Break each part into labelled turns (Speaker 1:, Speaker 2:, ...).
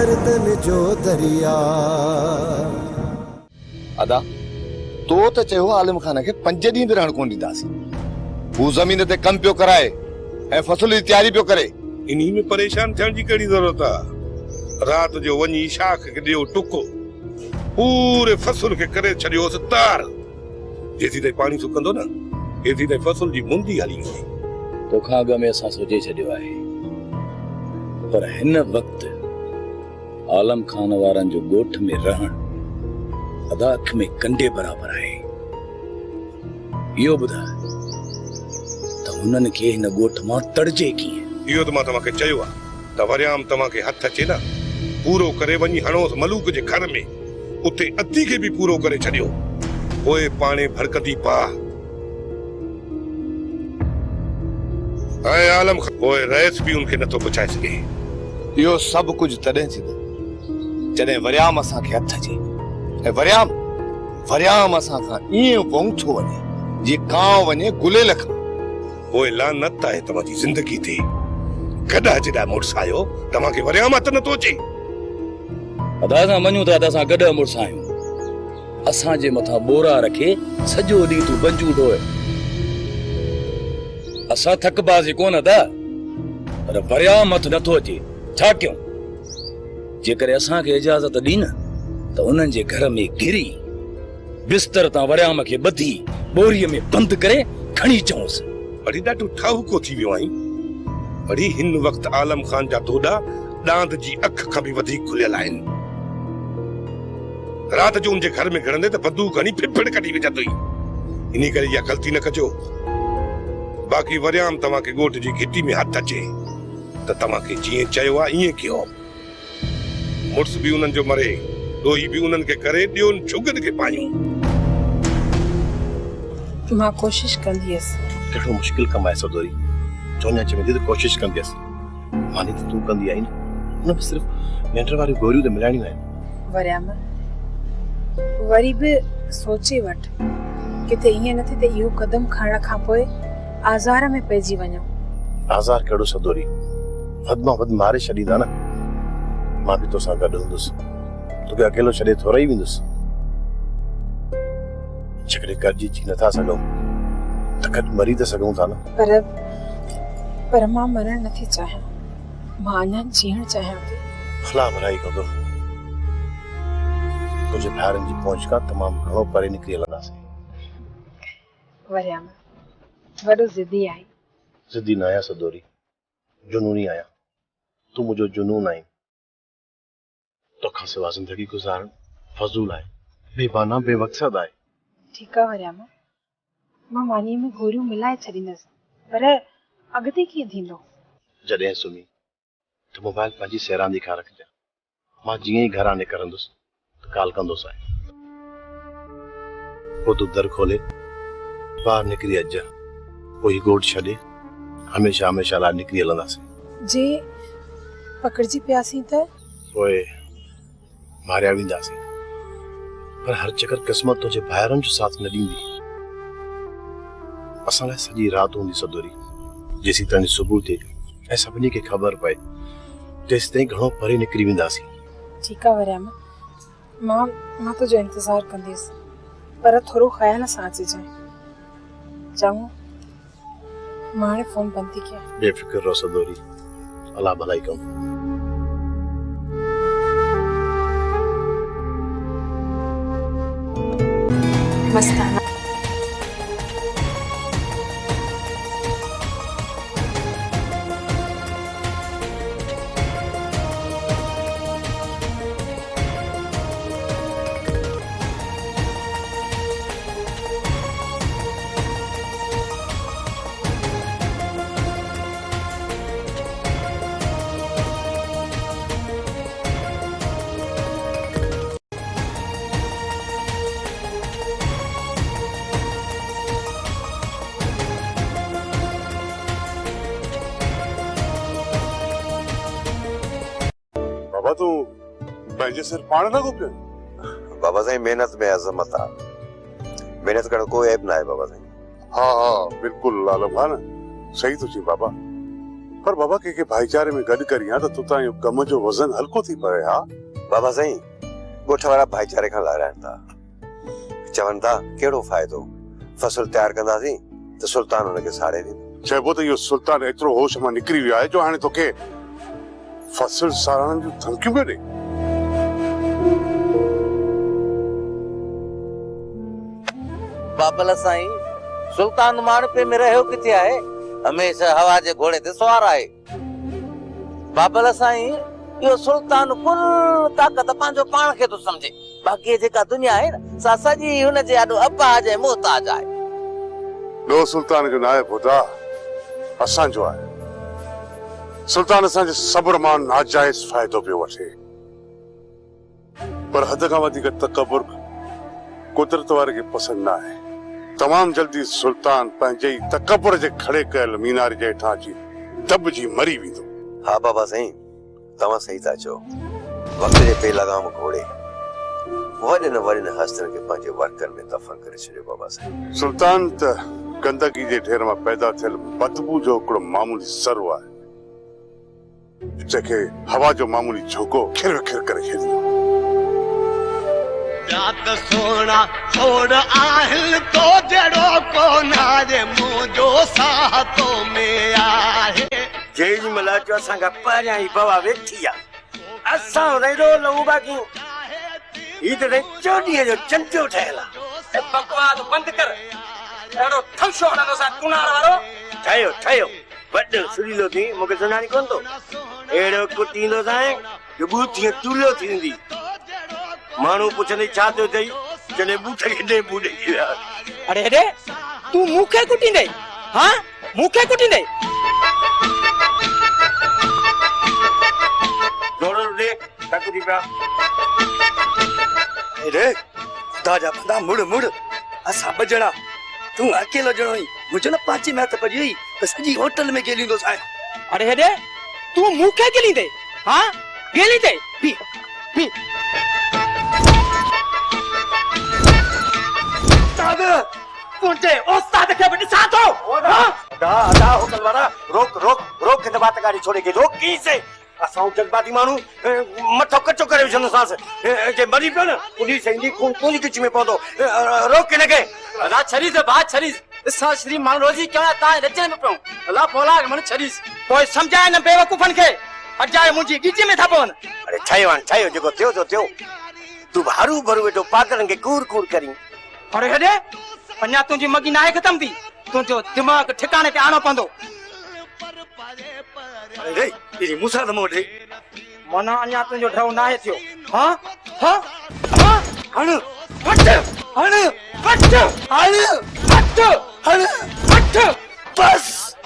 Speaker 1: गर्दन जो दरिया।
Speaker 2: अदा तो चयो आलम खान के 5 ॾींहं रहण कोन ॾींदासीं। हू ज़मीन ते कम पियो कराए ऐं फसल जी तैयारी पियो करे।
Speaker 3: इन्ही में परेशान थियण जी कहिड़ी ज़रूरत आहे? रात जो वञी शाख के ॾियो टुको, पूरे फसल के करे छॾियोसि तार। जेसी ताईं पानी सुकंदो न, एसी ताईं फसल जी मुंदी हली वेंदी।
Speaker 4: तोखां अॻु में असां सोचे छॾियो आहे, पर हिन वक़्तु आलम खान वारनि जो ॻोठ में रहण अदा अख में कंडे बराबर आहे। इहो ॿुधाए त हुननि खे हिन ॻोठ मां तड़जे कीअं?
Speaker 3: इहो त मां तव्हांखे चयो आहे त वरियाम तव्हांखे हथ अचे न, पूरो करे वञी हणोसि मलूक जे घर में, उते अधी खे बि पूरो करे छॾियो, पोइ पाणे भरकती पा। ऐं आलम पोइ रईस बि उनखे नथो पुछाए सघे।
Speaker 2: इहो सभु कुझु तॾहिं थींदो जॾहिं वरियाम असांखे हथ अचे। ऐं वरियाम असां खां ईअं पहुचो वञे जीअं कांव वञे गुलेल खां।
Speaker 3: पोइ लानत आहे तव्हांजी ज़िंदगी ते। गॾा जॾा मुड़ुस आयो, तव्हांखे वरियाम हथ नथो अचे।
Speaker 4: अदा असां मञूं था त असां गॾु मुड़ुस आहियूं। असांजे मथां बोरा रखे सॼो ॾींहुं तूं बंजू ढोए। असां थकबाज़ी कोन अदा, पर वरियाम हथ नथो अचे। छा कयूं? जेकर असांखे इजाज़त ॾी न त उन्हनि जे घर में घिरी बिस्तर तां वरियाम खे ॿधी बोरीअ में बंदि करे खणी अचऊंसि।
Speaker 3: वरी ॾाढो ठाहूको थी वियो आहीं। वरी हिन वक़्तु आलम खान जा दोॾा ॾांद जी अख खां बि वधीक खुलियल आहिनि। रात जो उनजे घर में घिरंदे त बंदूक खणी फिफड़ कढी विझंदो। इन करे इहा ग़लती न कजो। बाक़ी वरियाम तव्हांखे ॻोठ जी घिटी में हथ अचे त तव्हांखे जीअं चयो आहे ईअं कयो। मुड़ुस बि उन्हनि जो मरे, ॾोही बि उन्हनि खे करे ॾियोनि छुगनि खे पायूं।
Speaker 5: मां कोशिश कंदीअसि।
Speaker 6: कहिड़ो मुश्किल कमु आहे सदोरी। चोन्या चवेंदी त कोशिश कंदीअसि, मानी त तूं कंदी आई न। हुन में सिर्फ़ निंड वारियूं गोरियूं त मिलाइणियूं आहिनि।
Speaker 5: वरियाम वरी बि सोचे वठ, किथे ईअं न थिए त इहो कदम खणण खां पोइ आज़ार में पइजी वञूं।
Speaker 6: आज़ार कहिड़ो सदोरी, वध मां वध मारे छॾींदा न। मां बि तोसां गॾु हूंदुसि, तोखे अकेलो छॾे थोरा ई वेंदुसि। जेकॾहिं गॾिजी जी नथा सघूं त गॾु मरी त सघूं था न।
Speaker 5: पर मां मरण नथी चाहियां, मां अञा जीअण चाहियां थी।
Speaker 6: भला भलाई कंदो, तुंहिंजे भाउरनि जी पहुच खां तमामु घणो परे निकिरी हलंदासीं।
Speaker 5: वरियाम वॾो ज़िदी आहे।
Speaker 6: ज़िदी न आहियां सदोरी, जुनूनी आहियां। तूं मुंहिंजो जुनून आहीं। तोखां सिवा ज़िंदगी गुज़ारण फज़ूल आहे, बेमाना बेमक़सद आहे।
Speaker 5: ठीकु आहे वरियाम, मां मानीअ में गोरियूं मिलाए छॾींदसि, पर अॻिते कीअं थींदो?
Speaker 6: जॾहिं सुम्ही त मोबाइल पंहिंजी सैरांदी खां रखजांइ। मां जीअं ई घरां निकिरंदुसि त कॉल कंदुसि। पोइ तूं दर खोले ॿाहिरि निकिरी अचिजांइ। पोइ ॻोठ छॾे हमेशह हमेशह लाइ निकिरी हलंदासीं।
Speaker 5: जे पकड़जी पियासीं त
Speaker 6: पोइ मारिया वेंदासीं। पर हर चकर क़िस्मत तुंहिंजे भाइरनि जो साथ न ॾींदी। असां लाइ सॼी राति हूंदी सदोरी, जेसी ताईं सुबुह थिए ऐं सभिनी खे ख़बर पए, तेसि ताईं घणो परे निकिरी वेंदासीं।
Speaker 5: ठीकु आहे वरियाम, मां तुंहिंजो इंतज़ारु कंदीसि, पर थोरो ख़्याल सां अचिजांइ। चङो, मां हाणे फ़ोन बंदि थी कयां।
Speaker 6: बेफ़िक्र रहो सदोरी, अलाह भलाई कयूं।
Speaker 5: मस्ताना
Speaker 7: बाबा तू पंहिंजे सिर पाण न पियो।
Speaker 8: बाबा साईं मेहनत में अज़मत आहे, मेहनत करण कोई ऐब न आहे बाबा साईं।
Speaker 7: हाँ हाँ बिल्कुल आलम खान, सही तो चई बाबा। पर बाबा के भाईचारे में गॾु करियां त तुतां इहो कम जो वज़न हल्को थी पए हा।
Speaker 8: बाबा साईं ॻोठ वारा भाईचारे खां लाराइनि था, चवनि था कहिड़ो फ़ाइदो, फसल तयार कंदासीं त सुल्तान हुनखे साड़े ॾींदो।
Speaker 7: चइबो त इहो सुल्तान एतिरो होश मां निकिरी वियो आहे जो हाणे तोखे फसल साड़ण जूं धमकियूं पियो ॾे।
Speaker 9: बाबल साईं सुल्तान माणपे में रहियो किथे आहे, हमेशा हवा जे घोड़े ते सवार आहे। बाबल साईं इहो सुल्तान कुल ताक़त पंहिंजो पाण खे थो समझे, बाक़ी जेका दुनिया आहे न सा सॼी हुनजे ॾाढो अबाज ऐं मोहताज आहे।
Speaker 7: ॿियो सुल्तान जो नाहे पुटा, असांजो आहे। सुल्तान असांजे सब्र मां नाजाइज़ फ़ाइदो पियो वठे, पर हद खां वधीक तकबुर कुदरत वारे खे पसंदि न आहे। तमाम जल्दी सुल्तान पंहिंजे ई तकबुर जे खड़े कयल मीनार जे हेठां अची दॿिजी मरी वेंदो।
Speaker 8: हा बाबा साईं तव्हां सही था चओ, वक़्त जे बेलगाम घोड़े वॾनि वॾनि हस्तनि खे पंहिंजे वर्कनि में दफ़न करे छॾियो। बाबा साईं
Speaker 7: सुल्तान त गंदगी जे ढेर मां पैदा थियल बदबू जो हिकिड़ो मामूली ज़रो आहे, जंहिंखे हवा जो मामूली झोंको खिर खिर करे छॾींदो।
Speaker 10: रात सोना छोड़ आहिल तो जड़ो को नारे मुझो सातो में आहे।
Speaker 9: जेज मला जो असांखा पहिरियां ई बवा वेठी आ, असां रेडो लहू बाकी ही त चोॾीअ जो चंचो ठहियल आहे। बकवास बंदि कर, ॾाढो थमशो हणंदो सा कुनार वारो। ठहियो ठहियो वॾो सुरीलो थी, मूंखे सुञाणी कोन थो। अहिड़ो कुटींदो सां जो बूथीअ तुलियो थींदी। माण्हू पुछंदे छा थियो अथई, जॾहिं बूथे खे ॾे बूॾे विया।
Speaker 11: अरे हेॾे तूं मूंखे कुटींदे? हाँ मूंखे कुटींदे?
Speaker 9: जोड़ो ॾे तकड़ी पिया।
Speaker 11: हेॾे खुदा जा बंदा मुड़ मुड़, असां ॿ तूं अकेलो ॼणो ई मुंहिंजो न पाची में हथ पड़ी वई त सॼी होटल में गेलींदो सां। अरे हेॾे तूं मूंखे गेलींदे? हाँ गेलींदे? पी पी तुझे उस्ताद के बड़ी साथ हो।
Speaker 9: अदा अदा होटल वाला रोक रोक रोक के बात गाड़ी छोड़े के रोक की से असां जगबादी मानू मथो कचो करे विझंदो सांस जे मरी पियो न पुलिस इंदी खून पूरी किच में पवंदो। रोक के लगे
Speaker 11: अदा छरीस बात छरीस सा श्री मान रोजी क्या ता रचने में पऊं अल्लाह बोला मन छरीस कोई समझाए न बेवकूफन के अजाए मुंजी गिजी में था पवन।
Speaker 9: अरे छायो जेको थियो तो थियो, तू भारू भरू बेटो पागलन के कूर कूर करी।
Speaker 11: अरे हेडे अन्या तुझी मगी नाहे खत्म थी, तुझो दिमाग ठिकाने ते आनो पंदो।
Speaker 9: अरे तेरी मूसा द मोडे
Speaker 11: मना अन्या तुझो ढव नाहे थियो। हां हां हां हण फट हण फट हण फट हण फट
Speaker 9: बस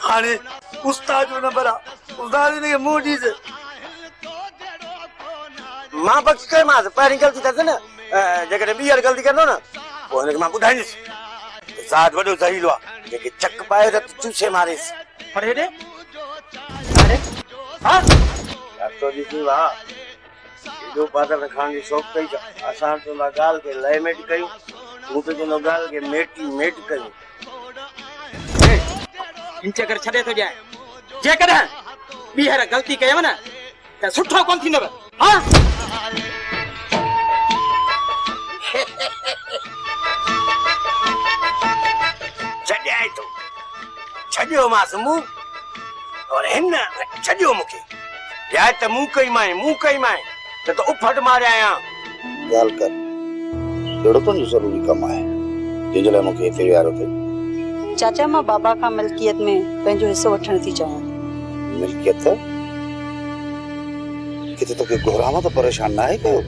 Speaker 9: हाने उस्ताद जो नंबर आ उस्ताद ने मोडी से मां बख्श कर मां पहिरीं गलती कर न जेकॾहिं ॿीहर गलती कंदो न पोइ हिनखे मां ॿुधाईंदुसि ज़ात वॾो ज़हीलो आहे जेके चक पाए त चूसे मारेसि।
Speaker 11: अरे हेॾे अरे हाँ
Speaker 9: तो ॾिसी वाह एॾो पागल खान जी शौक़ कई असां चवंदा ॻाल्हि खे लयमेट कयूं, हू त चवंदो ॻाल्हि खे मेट कयूं।
Speaker 11: इंचे कर छॾे थो ॼाए, जेकॾहिं ॿीहर ग़लती कयव न त सुठो कोन थींदव। हाँ
Speaker 9: छॾियाए थो छॾियो मांस मूं और हिन छॾियो मूंखे या त मूं कई माए त उफट मारिया आहियां।
Speaker 6: ॻाल्हि कर, अहिड़ो तुंहिंजो ज़रूरी कमु आहे जंहिंजे लाइ मूंखे हिते विहारो अथई।
Speaker 12: चाचा मां बाबा खां मिल्कियत में पंहिंजो हिसो वठण थी चाहियां।
Speaker 6: मिल्कियत किथे तोखे घुरां त परेशान न आहे कयो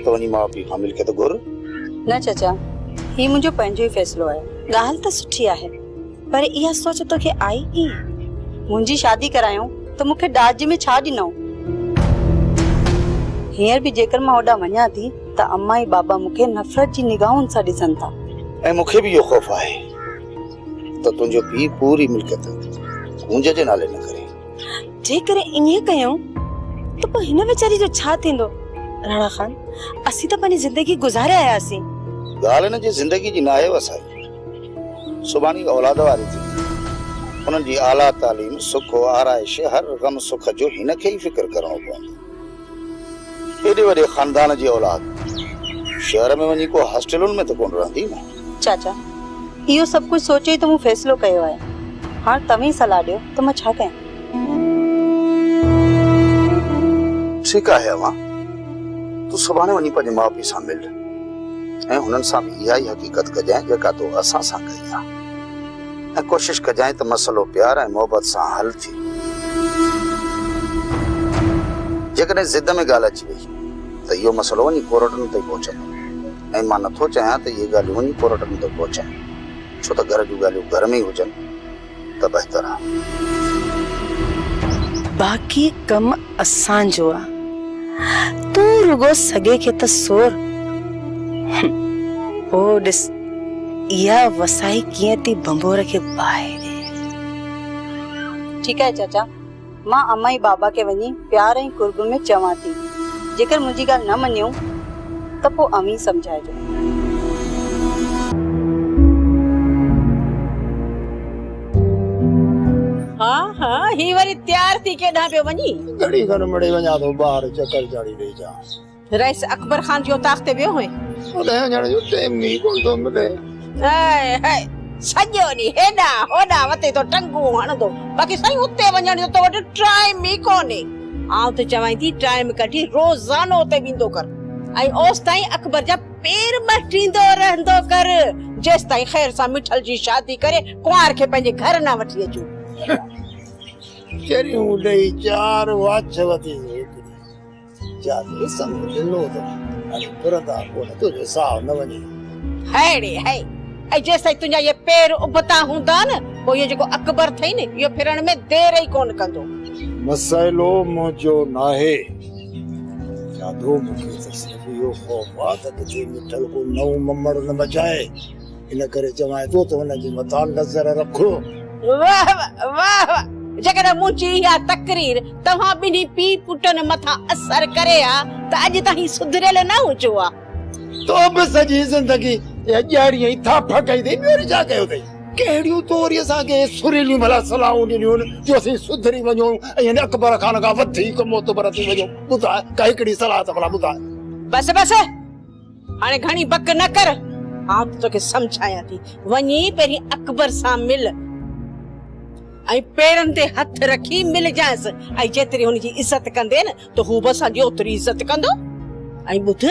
Speaker 6: त वञी माउ पीउ खां मिल्कियत घुर।
Speaker 12: न चाचा ही मुंहिंजो पंहिंजो ई फ़ैसिलो आहे। ॻाल्हि त सुठी आहे पर इहा सोच तोखे आई ई मुंहिंजी शादी करायूं त मूंखे ॾाज में छा ॾिनो। हींअर बि जेकर मां होॾा वञा थी त अम्मा ऐं बाबा मूंखे नफ़रत जी निगाहुनि सां ॾिसनि था।
Speaker 6: ऐं मूंखे बि इहो ख़ौफ़ आहे त तुंहिंजो पीउ पूरी मिल्कियत मुंहिंजे जे नाले न करे।
Speaker 12: जेकर ईअं कयूं त पोइ हिन वीचारी जो छा थींदो? राणा खान असीं त पंहिंजी ज़िंदगी गुज़ारे आयासीं।
Speaker 6: ॻाल्हि हिन जी ज़िंदगी जी न आहे वसाई, सुभाणे औलाद वारी थी
Speaker 1: उन्हनि जी आला तालीम सुख आराइश हर गम सुख जो हिन खे ई फिक्र करणो पवंदो। एॾे वॾे खानदान जी औलाद शहर में वञी को हॉस्टलुनि में त कोन रहंदी न।
Speaker 12: चाचा इहो सभु कुझु सोचे ई त मूं फ़ैसिलो कयो आहे। हाणे तव्हीं सलाह ॾियो त मां छा कयां?
Speaker 1: ठीकु आहे अवां, तूं सुभाणे वञी पंहिंजे माउ पीउ सां मिल ऐं हुननि सां बि इहा ई हक़ीक़त कजांइ जेका तो असां सां कई आहे, ऐं कोशिशि कजांइ त मसइलो प्यार ऐं मोहबत सां हल थी। जेकॾहिं ज़िद में ॻाल्हि अची वई त इहो मसइलो वञी कोर्टनि ताईं पहुचंदो, ऐं मां नथो चाहियां त इहे ॻाल्हियूं वञी कोर्टनि ताईं पहुचनि, छो त घर जूं ॻाल्हियूं घर में ई हुजनि त बहितर आहे।
Speaker 5: बाक़ी कम असांजो आहे, तू रुगो सगे खे त सोर। ओ ॾिस इहा वसाई कीअं थी बंबोर खे बाहि ॾे।
Speaker 12: ठीकु आहे चाचा, मां अम्मा ई बाबा खे वञी प्यार ऐं कुर्ब में चवां थी। जेकर मुंहिंजी ॻाल्हि न मञियो त पोइ अम्मी सम्झाइजो।
Speaker 13: हाँ हाँ ही वरी तैयार थी केॾां पियो वञी?
Speaker 1: घड़ी खन मिड़े वञा थो ॿाहिरि चकर चाढ़ी ॾेई जा।
Speaker 13: रईस अकबर खान जो ताख़्त ते वियो हुए?
Speaker 1: होॾे वञण जो टाइम ई कोन थो मिले।
Speaker 13: हाय हाय सॼो ॾींहुं हेॾां होॾां वते तो टंगू हणंदो, बाक़ी साईं उते वञण जो तो वटि टाइम ई कोन्हे। आउं त चवां थी टाइम कढी रोज़ानो उते वेंदो कर, ऐं ओस ताईं अकबर जा पेर मटींदो रहंदो कर, जेस ताईं ख़ैर सां मिठल जी शादी करे कुंवार खे पंहिंजे घर न वठी अचूं।
Speaker 1: चरियूं ॾेई चार वाच वती हिकिड़ी जाते संग ॾिनो त हाणे तुरंदा कोन, तुंहिंजो साह न वञे।
Speaker 13: हैड़े है ऐं जेस ताईं तुंहिंजा ये पेर उबता हूंदा न, पोइ इहो जेको अकबर थई न इहो फिरण में देर ई कोन कंदो।
Speaker 1: मसइलो मुंहिंजो नाहे, जादू मूंखे त सिर्फ़ इहो ख़ौफ़ आहे त किथे मिठल को नओं ममड़ न मचाए, इन करे चवां थो त हुनजे मथां नज़र रखो।
Speaker 13: वाह वाह वाह, जेकॾहिं मुंहिंजी इहा तकरीर तव्हां ॿिन्ही पीउ पुटनि मथां असर करे आ त अॼु ताईं सुधरियल न हुजो आ।
Speaker 1: तो बि सॼी ज़िंदगी ॼाड़ीअ ई थाप कई अथई, ॿियो छा कयो अथई? कहिड़ियूं तो वरी असांखे सुरीलियूं भला सलाहूं ॾिनियूं जो असीं सुधरी वञूं ऐं अकबर खान खां वधीक मोतबर थी वञूं। ॿुधाए का हिकिड़ी सलाह त भला ॿुधाए।
Speaker 13: बस बस हाणे घणी बक न कर, आउं तोखे सम्झायां थी। वञी पहिरीं अकबर सां मिल ऐं पेरनि ते हथ रखी मिल जांसि, ऐं जेतिरी हुनजी इज़त कंदे न त हू बि असांजी ओतिरी इज़त कंदो। ऐं ॿुध,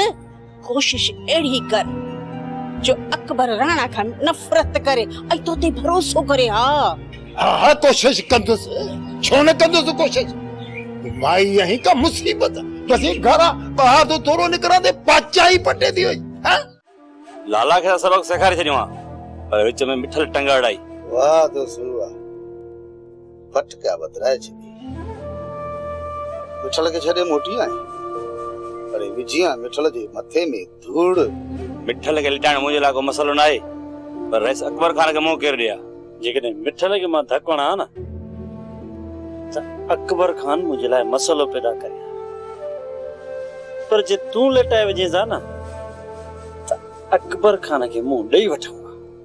Speaker 13: कोशिश अहिड़ी कर जो अकबर राणा खां नफ़रत करे ऐं तो ते भरोसो करे।
Speaker 1: हा कोशिश कंदुसि, छो न कंदुसि कोशिश? माई यहीं का मुसीबत बसी घरा ॿाहिरि तो थोरो निकिरंदे पाचाई पटे थी वई।
Speaker 14: लाला खे सबक सेखारे छॾियो आहे, पर विच में मिठल टंग अड़ाई।
Speaker 1: वाह दोस्त वाह, फटका बदराए छॾी। मिठल खे छॾे मोटी आई, पर विझियां मिठल जे मथे में धूड़।
Speaker 14: मिठल खे लिटाइण मुंहिंजे लाइ को मसइलो न आहे, पर रईस अकबर खान खे मुंहुं केरु ॾिया। जेकॾहिं मिठल खे मां धक वणा न त अकबर खान मुंहिंजे लाइ मसइलो पैदा करे, पर जे तूं लिटाए वञे था न त अकबर खान खे मुंहुं ॾेई वठूं।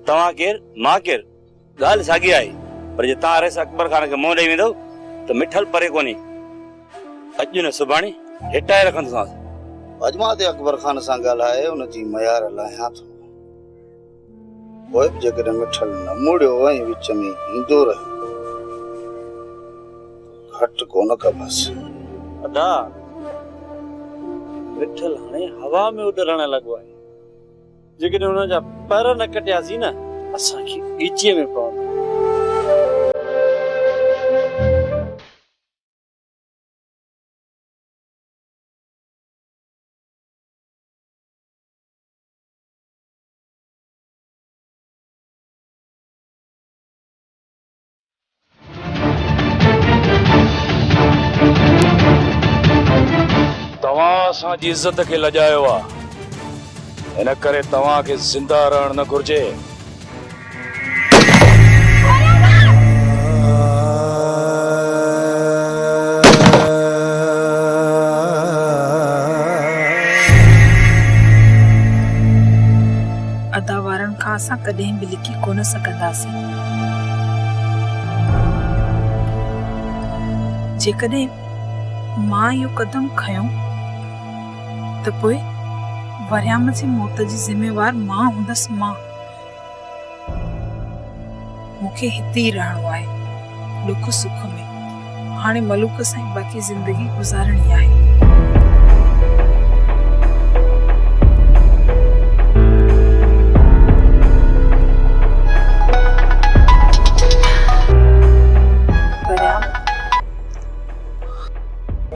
Speaker 14: तव्हां केरु मां केरु ॻाल्हि साॻी आहे, पर जे तव्हां रईस अकबर खान खे मुंहुं ॾेई वेंदो त मिठल परे कोन्हे, अॼु न सुभाणे हिटाए रखंदोसांसि।
Speaker 1: अॼु मां ते अकबर खान सां ॻाल्हाए उनजी मयार लाहियां थो, पोइ बि जेकॾहिं मिठल न मुड़ियो ऐं विच में ईंदो रहियो घटि कोन कबसि।
Speaker 14: अदा मिठल हाणे हवा में उॾरण लॻो आहे, जेकॾहिं हुनजा पर न कटियासीं न असांखे ईचीअ में पवंदो।
Speaker 4: असांजी इज्जत खे लॼायो आहे, इन करे तव्हांखे ज़िंदा रहण न घुर्जे।
Speaker 5: अदा वारनि खां असां कॾहिं बि लिकी कोन सघंदासीं। जेकॾहिं मां इहो कदम खयो त पोइ वरियाम जी मौत जी ज़िम्मेवार मां हूंदसि। मां मूंखे हिते ई रहणो आहे, दुख सुख में। हाणे मलूक सां ई बाक़ी ज़िंदगी गुज़ारणी आहे।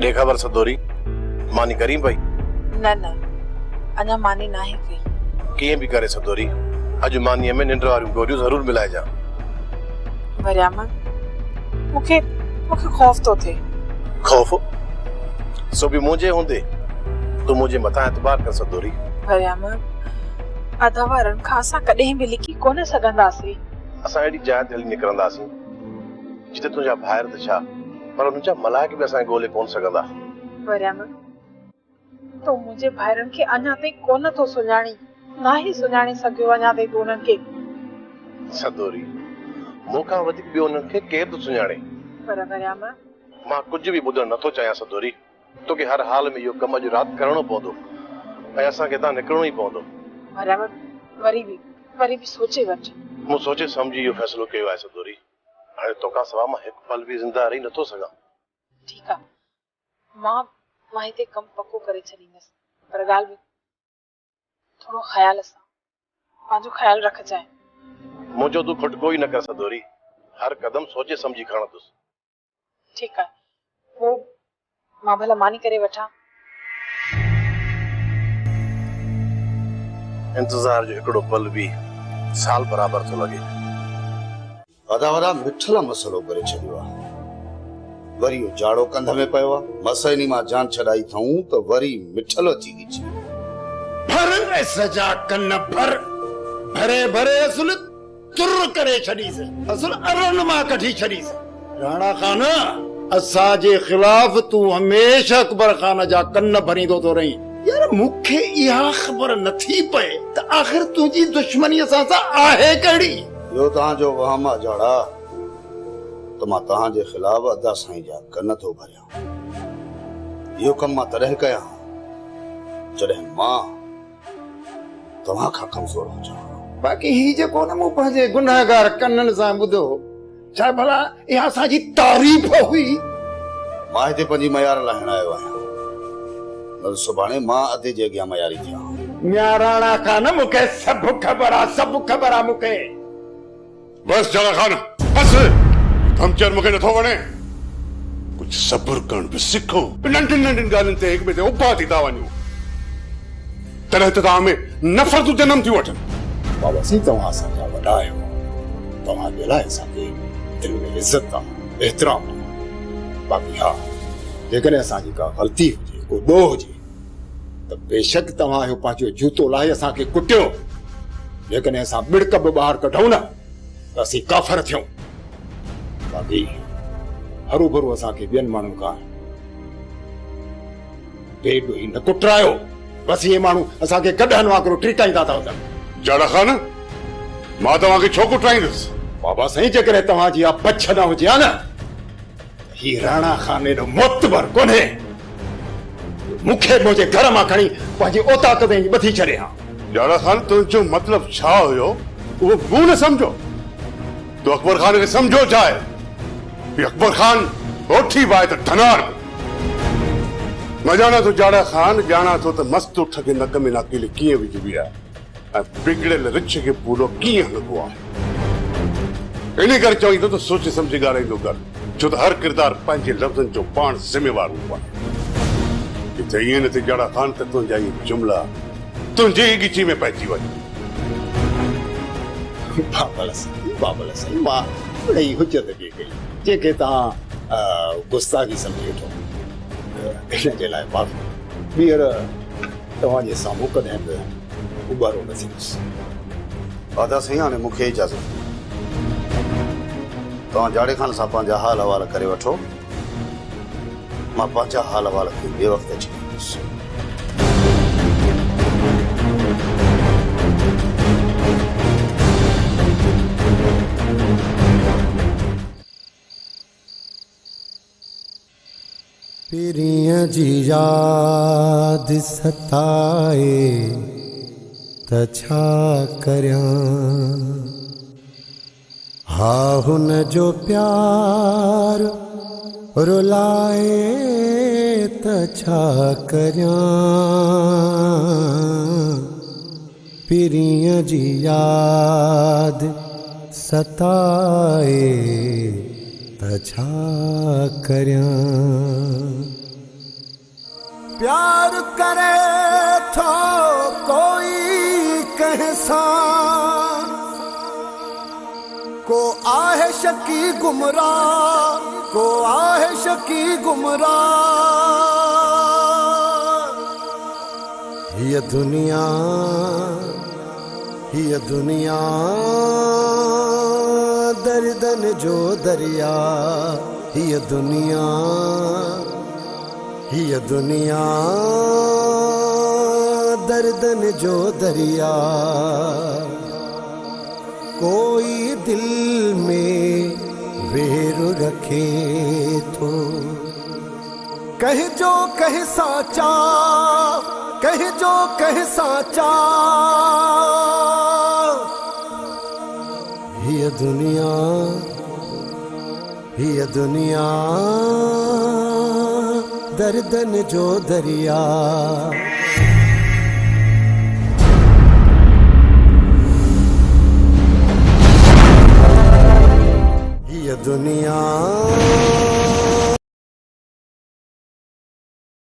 Speaker 6: देखा बर सदोरी मानी करी भाई
Speaker 5: न अञा मानी नाही कई।
Speaker 6: कीअं बि करे सदोरी, अॼु मानीअ में निंड वारियूं गोरियूं ज़रूर मिलाए जा।
Speaker 5: वरियाम मूंखे खौफ तो थे।
Speaker 6: खौफ सो भी मुझे होंदे तो मुझे मथा एतबार कर सदोरी।
Speaker 5: वरियाम अदावारन खां असां कॾहिं बि लिकी कोन सघंदासीं।
Speaker 6: असां एडी जाइ ते हली निकरंदासीं जिते तुंहिंजा भाइर त छा पर उनजा मलाइक भी असां गोले कोन सघंदा।
Speaker 5: वरियाम तो मुझे भाइरन खे अञा ताईं कोन थो सुञाणी, ना ही सुञाणे सघियो अञा ताईं तो उन्हनि खे।
Speaker 6: सदोरी मूंखां वधीक ॿियो उन्हनि खे केरु थो सुञाणे।
Speaker 5: पर वरियाम
Speaker 6: मां कुझु बि ॿुधणु नथो चाहियां सदोरी। तोखे हर हाल में इहो कमु अॼु राति करणो पवंदो ऐं असांखे हितां निकिरणो ई पवंदो।
Speaker 5: वरियाम वरी बि सोचे वठ।
Speaker 6: मूं सोचे सम्झी इहो फ़ैसिलो कयो आहे सदोरी। हाणे तोखां सवाइ मां हिकु पल बि ज़िंदा रही नथो सघां।
Speaker 5: ठीकु आहे, मां हिते कमु पको करे छॾींदसि, पर ॻाल्हि में थोरो ख़्याल सां पंहिंजो ख़्याल रखजांइ।
Speaker 6: मुंहिंजो तूं खुटको ई न कर सदोरी, हर कदम सोचे समझी खणंदुसि।
Speaker 5: ठीकु आहे, पोइ मां भला मानी करे वठां।
Speaker 6: इंतज़ार जो हिकिड़ो पल बि साल बराबर थो लॻे।
Speaker 1: वॾा मिठल मसलो करे छॾियो आहे। वरी इहो जाड़ो कंध में पियो आहे। मसइनी मां जान छॾाई अथऊं त वरी मिठल अची गिची। भर सजा कन भरे भरे असुल तुर करे छॾीस, असुल अरण मां कढी छॾीस। राणा खान असांजे खिलाफ तूं हमेशह अकबर खान जा कन भरींदो तो रही। यार मूंखे इहा ख़बर नथी पए त आख़िर तुंहिंजी दुश्मनी असां सां आहे कहिड़ी। इहो तव्हांजो वहम आहे जाड़ा त मां तव्हांजे खिलाफ अदा साईं जा कन थो भरियां। इहो कमु मां तॾहिं कयां जॾहिं मां तव्हां खां कमज़ोर हुजां। बाक़ी ही जेको न मूं पंहिंजे गुनाहगार कननि सां ॿुधो, छा भला इहा असांजी तारीफ़ हुई? मां हिते पंहिंजी मयार लाहिण आयो आहियां, न सुभाणे मां अधे जे अॻियां मयारी थियां। न्याराणा खान मूंखे सभु ख़बर आहे मूंखे।
Speaker 7: बस जाड़ा खान बस, धमचर मूंखे नथो वणे। कुझु सब्र करण बि सिखो। नंढियुनि ॻाल्हियुनि ते हिक ॿिए ते उबा थी था वञो, तॾहिं त तव्हां में नफ़रतूं जनम थी वठनि।
Speaker 1: बाबा साईं तव्हां असांजा वॾा आहियो, तव्हांजे लाइ असांखे दिल में इज़त आहे, एतिराम आहे। बाक़ी हा, जेकॾहिं असांजी का ग़लती हुजे, को ॾोह हुजे त बेशक तव्हां इहो पंहिंजो जूतो लाहे असांखे कुटियो। जेकॾहिं असां बिड़क बि ॿाहिरि कढूं न त असीं काफ़र थियूं। बाक़ी हरू भरू असांखे ॿियनि माण्हुनि खां बेॾोही न कुटरायो। बसि इहे माण्हू असांखे कॾहिं वांगुरु टीकाईंदा था वञनि।
Speaker 7: जाड़ा खान मां तव्हांखे छो कुटराईंदुसि?
Speaker 1: बाबा साईं जेकॾहिं तव्हांजी इहा पछ न हुजे हा न, ही राणा खान एॾो मोतबर कोन्हे मूंखे मुंहिंजे घर मां खणी पंहिंजी औताक़ ते ॿधी छॾे हा।
Speaker 7: जाड़ा खान तुंहिंजो मतिलबु छा हुयो उहो मूं न सम्झो। तूं अकबर खान खे सम्झो छा आहे? अकबर खान ओठी बाए त धनार। मां ॼाणा थो जाड़ा खान, ॼाणा थो त मस्त उठ खे नक में नाकेले कीअं विझबी आहे ऐं बिगड़ियल रिछ खे पूरो कीअं हलंदो आहे। इन करे चवंदो त सोचे सम्झी ॻाल्हाईंदो कर, छो त हर किरदार पंहिंजे लफ़्ज़नि जो पाण ज़िम्मेवार हूंदो आहे। किथे ईअं न थिए जाड़ा खान त तुंहिंजा इहे जुमिला तुंहिंजे ई ॻिची में पइजी वञे।
Speaker 1: बाबल साईं मां बड़ी हुजत बि कई जेके तव्हां गुस्ताखी सम्झी वठो, हिन जे लाइ माफ़ी। ॿीहर तव्हांजे साम्हूं कॾहिं बि उॿारो न थींदुसि। दादा साईं हाणे मूंखे इजाज़त। तव्हां जाड़े खान सां पंहिंजा हाल अहवाल करे वठो, मां पंहिंजा हाल अहवाल खे ॿिए वक़्तु अची वेंदुसि।
Speaker 15: पिरियां जी याद सताए त छा करयां, हा हुन जो प्यार रुलाए त छा करयां, पिरियां जी याद सताए त छा करयां। प्यार करे थो कोई कहसा, को आहे शकी गुमराह, को आहे शकी गुमराह। ये दुनिया दर्दन जो दरिया, ये दुनिया दर्दन जो दरिया। कोई दिल में वेर रखे तो कह जो कह साचा, कह जो कह साचा। ये दुनिया दर्दन जो दरिया। ये दुनिया